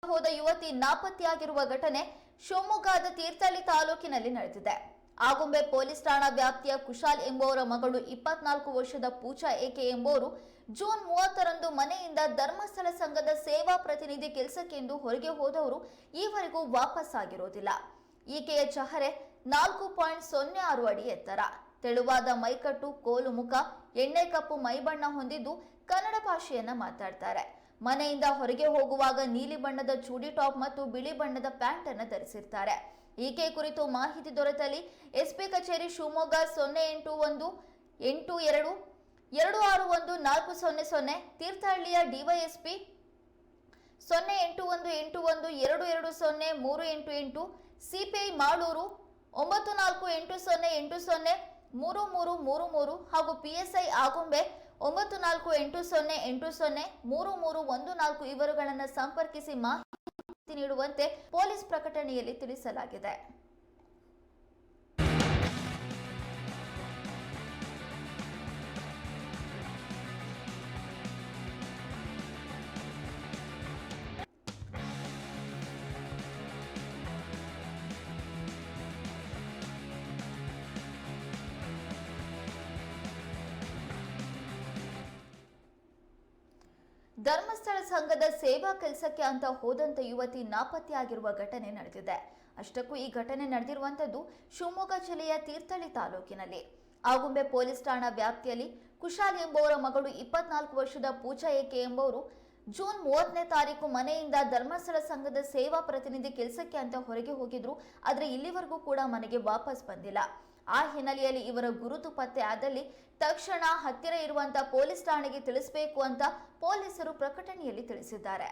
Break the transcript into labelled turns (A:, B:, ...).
A: ಹೋದ ಯುವತಿ ನಾಪತ್ತೆಯಾಗಿರುವ ಘಟನೆ ಶಿವಮೊಗ್ಗದ ತೀರ್ಥಹಳ್ಳಿ ತಾಲೂಕಿನಲ್ಲಿ ನಡೆದಿದೆ. ಆಗುಂಬೆ ಪೊಲೀಸ್ ಠಾಣಾ ವ್ಯಾಪ್ತಿಯ ಕುಶಾಲ್ ಎಂಬುವರ ಮಗಳು 24 ವರ್ಷದ ಪೂಜಾ ಎಕೆ ಎಂಬುವರು ಜೂನ್ 30ರಂದು ಮನೆಯಿಂದ ಧರ್ಮಸ್ಥಳ ಸಂಘದ ಸೇವಾ ಪ್ರತಿನಿಧಿ ಕೆಲಸಕ್ಕೆಂದು ಹೊರಗೆ ಹೋದವರು ಈವರೆಗೂ ವಾಪಸ್ ಆಗಿರೋದಿಲ್ಲ. ಈಕೆಯ ಚಹರೆ 4.06 ಅಡಿ ಎತ್ತರ, ತೆಳುವಾದ ಮೈಕಟ್ಟು, ಕೋಲು ಮುಖ, ಎಣ್ಣೆ ಕಪ್ಪು ಮೈಬಣ್ಣ ಹೊಂದಿದ್ದು ಕನ್ನಡ ಭಾಷೆಯನ್ನ ಮಾತಾಡ್ತಾರೆ. ಮನೆಯಿಂದ ಹೊರಗೆ ಹೋಗುವಾಗ ನೀಲಿ ಬಣ್ಣದ ಚೂಡಿ ಟಾಪ್ ಮತ್ತು ಬಿಳಿ ಬಣ್ಣದ ಪ್ಯಾಂಟ್ ಅನ್ನು ಧರಿಸಿರ್ತಾರೆ. ಈಕೆ ಕುರಿತು ಮಾಹಿತಿ ದೊರೆತಲ್ಲಿ ಎಸ್ಪಿ ಕಚೇರಿ ಶಿವಮೊಗ್ಗ 081261261400, ತೀರ್ಥಹಳ್ಳಿಯ ಡಿವೈಎಸ್ಪಿ 0818122038, ಸಿಪಿಐ ಮಾಳೂರು 9480803333 ಹಾಗೂ ಪಿಎಸ್ಐ ಆಗುಂಬೆ 9480803314 ಇವರುಗಳನ್ನು ಸಂಪರ್ಕಿಸಿ ಮಾಹಿತಿ ನೀಡುವಂತೆ ಪೊಲೀಸ್ ಪ್ರಕಟಣೆಯಲ್ಲಿ ತಿಳಿಸಲಾಗಿದೆ. ಧರ್ಮಸ್ಥಳ ಸಂಘದ ಸೇವಾ ಕೆಲಸಕ್ಕೆ ಅಂತ ಹೋದಂತ ಯುವತಿ ನಾಪತ್ತೆಯಾಗಿರುವ ಘಟನೆ ನಡೆದಿದೆ. ಅಷ್ಟಕ್ಕೂ ಈ ಘಟನೆ ನಡೆದಿರುವಂತದ್ದು ಶಿವಮೊಗ್ಗ ಜಿಲ್ಲೆಯ ತೀರ್ಥಹಳ್ಳಿ ತಾಲೂಕಿನಲ್ಲಿ. ಆಗುಂಬೆ ಪೊಲೀಸ್ ಠಾಣಾ ವ್ಯಾಪ್ತಿಯಲ್ಲಿ ಕುಶಾಲ್ ಎಂಬುವರ ಮಗಳು 24 ವರ್ಷದ ಪೂಜಾ ಎಕೆ ಎಂಬುವರು ಜೂನ್ 30ನೇ ತಾರೀಕು ಮನೆಯಿಂದ ಧರ್ಮಸ್ಥಳ ಸಂಘದ ಸೇವಾ ಪ್ರತಿನಿಧಿ ಕೆಲಸಕ್ಕೆ ಅಂತ ಹೊರಗೆ ಹೋಗಿದ್ರು. ಆದ್ರೆ ಇಲ್ಲಿವರೆಗೂ ಕೂಡ ಮನೆಗೆ ವಾಪಸ್ ಬಂದಿಲ್ಲ. ಆ ಹಿನ್ನೆಲೆಯಲ್ಲಿ ಇವರ ಗುರುತು ಪತ್ತೆ ಆದಲ್ಲಿ ತಕ್ಷಣ ಹತ್ತಿರ ಇರುವಂತಹ ಪೊಲೀಸ್ ಠಾಣೆಗೆ ತಿಳಿಸಬೇಕು ಅಂತ ಪೊಲೀಸರು ಪ್ರಕಟಣೆಯಲ್ಲಿ ತಿಳಿಸಿದ್ದಾರೆ.